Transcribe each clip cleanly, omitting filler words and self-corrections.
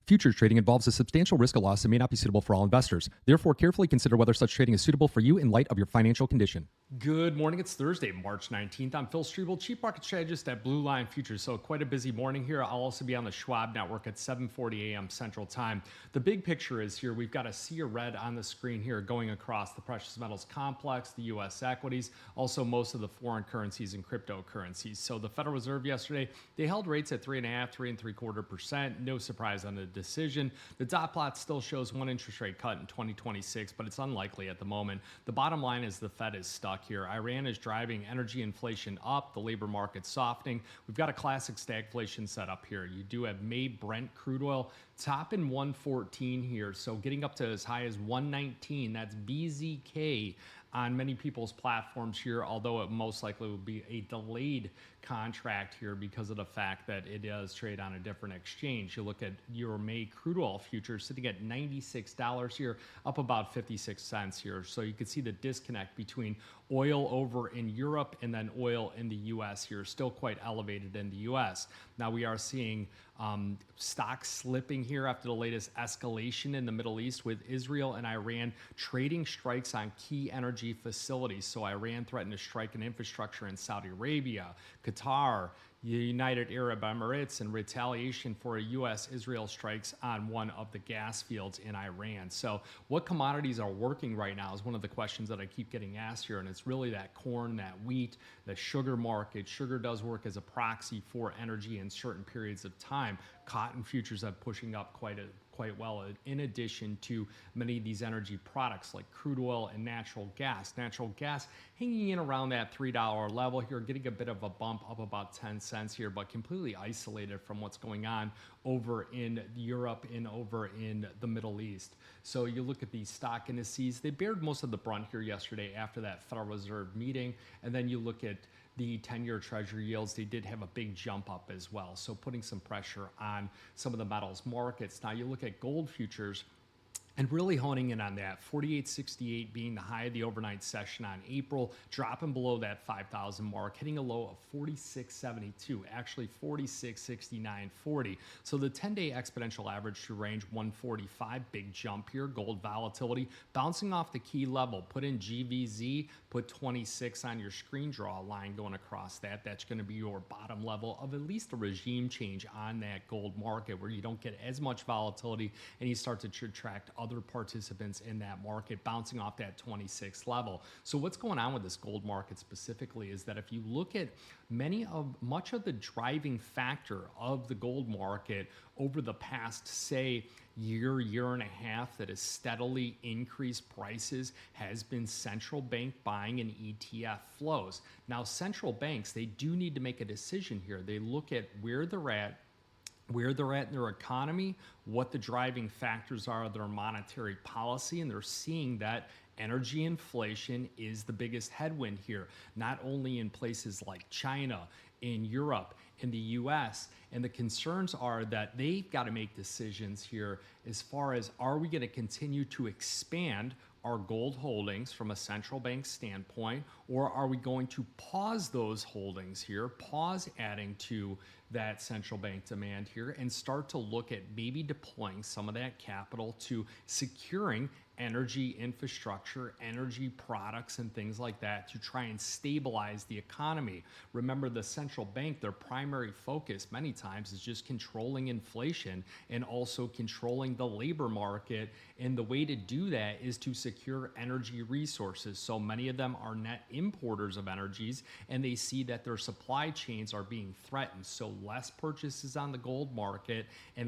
Futures trading involves a substantial risk of loss and may not be suitable for all investors. Therefore, carefully consider whether such trading is suitable for you in light of your financial condition. Good morning. It's Thursday, March 19th. I'm Phil Streible, Chief Market Strategist at Blue Line Futures. So quite a busy morning here. I'll also be on the Schwab Network at 7:40 a.m. Central Time. The big picture is here. We've got a sea of red on the screen here going across the precious metals complex, the U.S. equities, also most of the foreign currencies and cryptocurrencies. So the Federal Reserve yesterday, they held rates at 3.5%, 3.75%. No surprise on the decision. The dot plot still shows one interest rate cut in 2026, but it's unlikely at the moment. The bottom line is the Fed is stuck here. Iran is driving energy inflation up, the labor market softening. We've got a classic stagflation setup here. You do have May Brent crude oil top in 114 here, so getting up to as high as 119. That's BZK on many people's platforms here, although it most likely will be a delayed contract here because of the fact that it does trade on a different exchange. You look at your May crude oil futures sitting at $96 here, up about 56 cents here. So you can see the disconnect between oil over in Europe and then oil in the U.S. here, still quite elevated in the U.S. Now we are seeing stocks slipping here after the latest escalation in the Middle East with Israel and Iran trading strikes on key energy facilities. So Iran threatened to strike an infrastructure in Saudi Arabia, Qatar, the United Arab Emirates in retaliation for a U.S.-Israel strikes on one of the gas fields in Iran. So what commodities are working right now is one of the questions that I keep getting asked here, and it's really that corn, that wheat, the sugar market. Sugar does work as a proxy for energy in certain periods of time. Cotton futures are pushing up quite well, in addition to many of these energy products like crude oil and natural gas. Natural gas hanging in around that $3 level here, getting a bit of a bump up about 10 cents here, but completely isolated from what's going on over in Europe and over in the Middle East. So you look at these stock indices, they bared most of the brunt here yesterday after that Federal Reserve meeting, and then you look at the 10-year treasury yields, they did have a big jump up as well. So putting some pressure on some of the metals markets. Now you look at gold futures and really honing in on that, 48.68 being the high of the overnight session on April, dropping below that 5,000 mark, hitting a low of 46.72, actually 46.69.40. So the 10-day exponential average to range 145, big jump here. Gold volatility bouncing off the key level. Put in GVZ, put 26 on your screen, draw a line going across that. That's going to be your bottom level of at least a regime change on that gold market where you don't get as much volatility and you start to attract other participants in that market bouncing off that 26 level. So what's going on with this gold market specifically is that if you look at much of the driving factor of the gold market over the past, say, year and a half that has steadily increased prices has been central bank buying and ETF flows. Now, central banks, they do need to make a decision here. They look at where they're at in their economy, what the driving factors are of their monetary policy, and they're seeing that energy inflation is the biggest headwind here, not only in places like China, in Europe, in the US, and the concerns are that they've got to make decisions here as far as, are we going to continue to expand our gold holdings from a central bank standpoint, or are we going to pause those holdings here, pause adding to that central bank demand here, and start to look at maybe deploying some of that capital to securing energy infrastructure, energy products, and things like that to try and stabilize the economy. Remember, the central bank, their primary focus many times is just controlling inflation and also controlling the labor market. And the way to do that is to secure energy resources. So many of them are net importers of energies, and they see that their supply chains are being threatened. So less purchases on the gold market and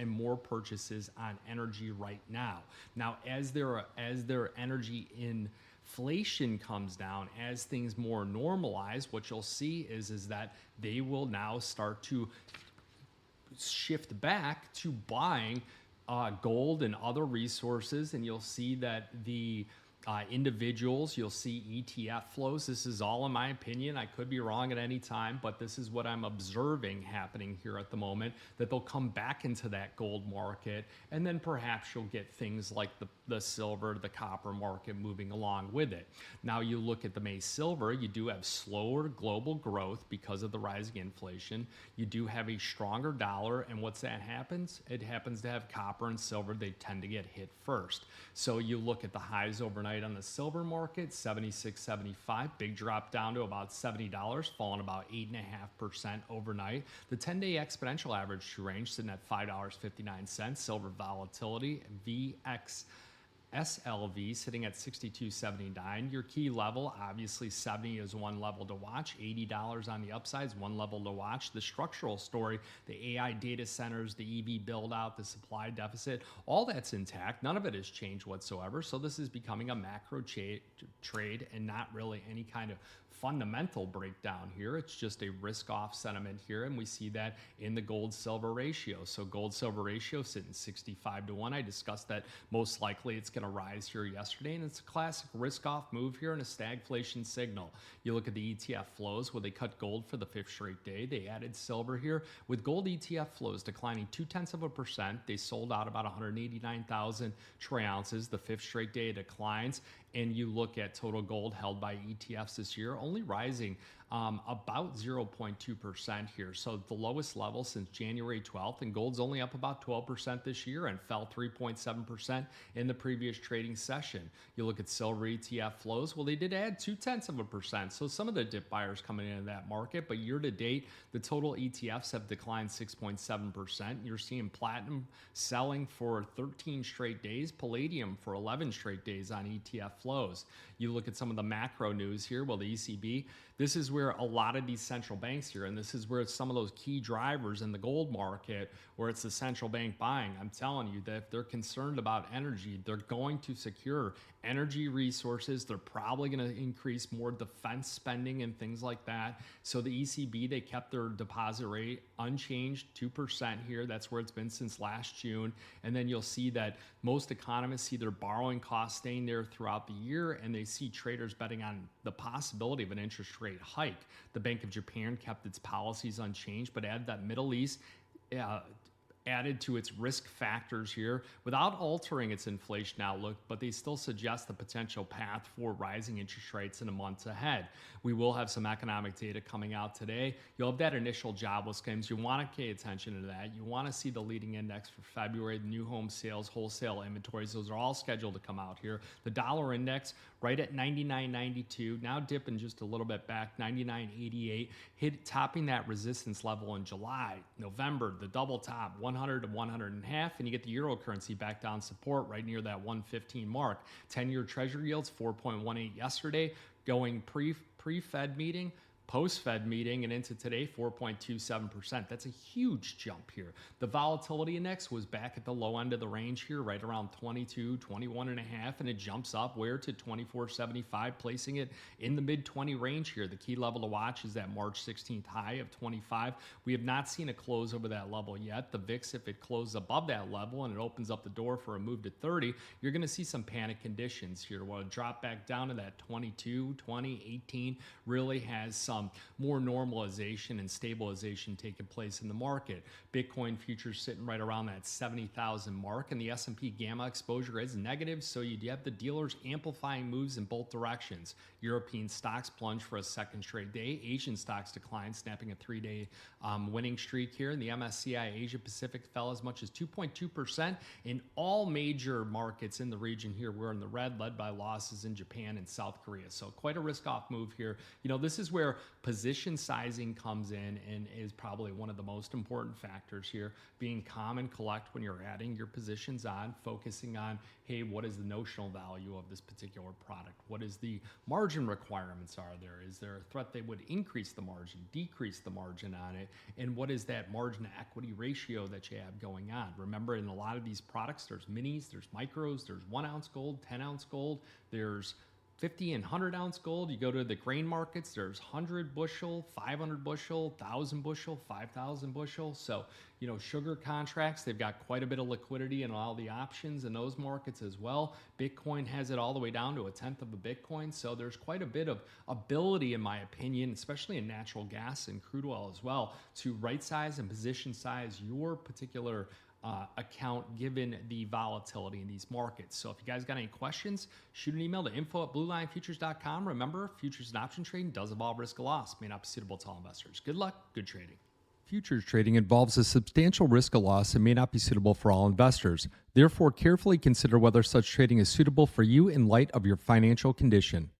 more purchases on energy right now. Now, as their energy inflation comes down, as things more normalize, what you'll see is that they will now start to shift back to buying gold and other resources, and you'll see that the Individuals, you'll see ETF flows. This is all in my opinion. I could be wrong at any time, but this is what I'm observing happening here at the moment, that they'll come back into that gold market, and then perhaps you'll get things like the silver, the copper market moving along with it. Now you look at the May silver, you do have slower global growth because of the rising inflation. You do have a stronger dollar, and what's that happens? It happens to have copper and silver, they tend to get hit first. So you look at the highs overnight on the silver market, 76.75, big drop down to about $70, falling about 8.5% overnight. The 10-day exponential average true range sitting at $5.59. Silver volatility, SLV sitting at 62.79. Your key level, obviously 70 is one level to watch. $80 on the upside is one level to watch. The structural story, the AI data centers, the EV build out, the supply deficit, all that's intact. None of it has changed whatsoever. So this is becoming a macro trade and not really any kind of fundamental breakdown here. It's just a risk off sentiment here, and we see that in the gold silver ratio. So gold silver ratio sitting 65-1. I discussed that most likely it's going to rise here yesterday, and it's a classic risk off move here and a stagflation signal. You look at the ETF flows where they cut gold for the 5th straight day. They added silver here with gold ETF flows declining 0.2%. They sold out about 189,000 troy ounces. The 5th straight day declines. And you look at total gold held by ETFs this year, only rising about 0.2% here. So the lowest level since January 12th, and gold's only up about 12% this year and fell 3.7% in the previous trading session. You look at silver ETF flows, well, they did add 0.2%. So some of the dip buyers coming into that market, but year to date, the total ETFs have declined 6.7%. You're seeing platinum selling for 13 straight days, palladium for 11 straight days on ETF flows. You look at some of the macro news here, well, the ECB, this is where a lot of these central banks here, and this is where some of those key drivers in the gold market, where it's the central bank buying. I'm telling you that if they're concerned about energy, they're going to secure energy resources. They're probably going to increase more defense spending and things like that. So the ECB, they kept their deposit rate unchanged, 2% here. That's where it's been since last June. And then you'll see that most economists see their borrowing costs staying there throughout the year, and they see traders betting on the possibility of an interest rate hike. The Bank of Japan kept its policies unchanged, but added that Middle East added to its risk factors here without altering its inflation outlook, but they still suggest the potential path for rising interest rates in the months ahead. We will have some economic data coming out today. You'll have that initial jobless claims. You want to pay attention to that. You want to see the leading index for February, the new home sales, wholesale inventories. Those are all scheduled to come out here. The dollar index right at 99.92, now dipping just a little bit back, 99.88, topping that resistance level in July. November, the double top, 100 to 100.5, and you get the euro currency back down support right near that 115 mark. 10-year treasury yields 4.18 yesterday, going pre-Fed meeting, post-Fed meeting, and into today, 4.27%. That's a huge jump here. The volatility index was back at the low end of the range here, right around 22, 21.5, and it jumps up where to 24.75, placing it in the mid-20 range here. The key level to watch is that March 16th high of 25. We have not seen a close over that level yet. The VIX, if it closes above that level and it opens up the door for a move to 30, you're going to see some panic conditions here. We'll drop back down to that 22, 20, 18, really has some more normalization and stabilization taking place in the market. Bitcoin futures sitting right around that 70,000 mark, and the S&P gamma exposure is negative, so you have the dealers amplifying moves in both directions. European stocks plunge for a second straight day. Asian stocks decline, snapping a 3-day winning streak here. And the MSCI Asia Pacific fell as much as 2.2%. In all major markets in the region here, we're in the red, led by losses in Japan and South Korea. So quite a risk-off move here. You know, this is where position sizing comes in and is probably one of the most important factors here. Being calm and collect when you're adding your positions on, focusing on, hey, what is the notional value of this particular product? What is the margin requirements are there? Is there a threat they would increase the margin, decrease the margin on it? And what is that margin to equity ratio that you have going on? Remember, in a lot of these products, there's minis, there's micros, there's 1 ounce gold, 10 ounce gold, there's 50 and 100 ounce gold. You go to the grain markets, there's 100 bushel, 500 bushel, 1,000 bushel, 5,000 bushel. So, sugar contracts, they've got quite a bit of liquidity in all the options in those markets as well. Bitcoin has it all the way down to 1/10 of a Bitcoin. So there's quite a bit of ability, in my opinion, especially in natural gas and crude oil as well, to right size and position size your particular account given the volatility in these markets. So if you guys got any questions, shoot an email to info@bluelionfutures.com. Remember, futures and option trading does involve risk of loss, may not be suitable to all investors. Good luck, good trading. Futures trading involves a substantial risk of loss and may not be suitable for all investors. Therefore, carefully consider whether such trading is suitable for you in light of your financial condition.